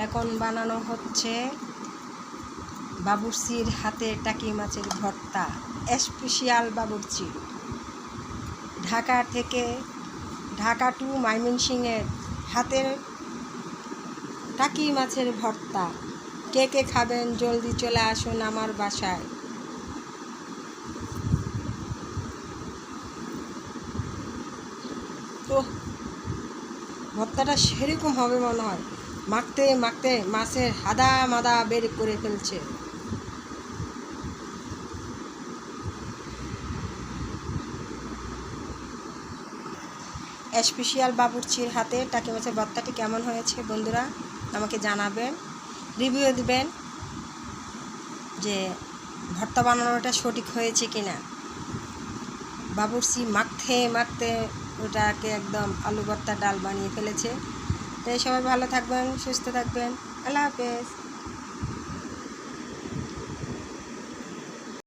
এখন বানানো হচ্ছে বাবুর্চির হাতে টাকি মাছের ভর্তা, স্পেশাল বাবুর্চি। ঢাকা টু ময়মনসিংহের হাতের টাকি মাছের ভর্তা। কে কে খাবেন জলদি চলে আসুন আমার বাসায়। তো ভর্তাটা সেরকম হবে মনে হয়, মাখতে মাখতে মাছের হাদা মাদা বের করে ফেলছে। স্পেশাল বাবুর্চির হাতে টাকি মাছের ভর্তাটি কেমন হয়েছে বন্ধুরা আমাকে জানাবেন, রিভিউ দিবেন যে ভর্তা বানানোটা সঠিক হয়েছে কিনা। বাবুর্চি মাখতে মাখতে ওটাকে একদম আলু ভর্তা ডাল বানিয়ে ফেলেছে। তাই সবাই ভালো থাকবেন, সুস্থ থাকবেন। আল্লাহ হাফেজ।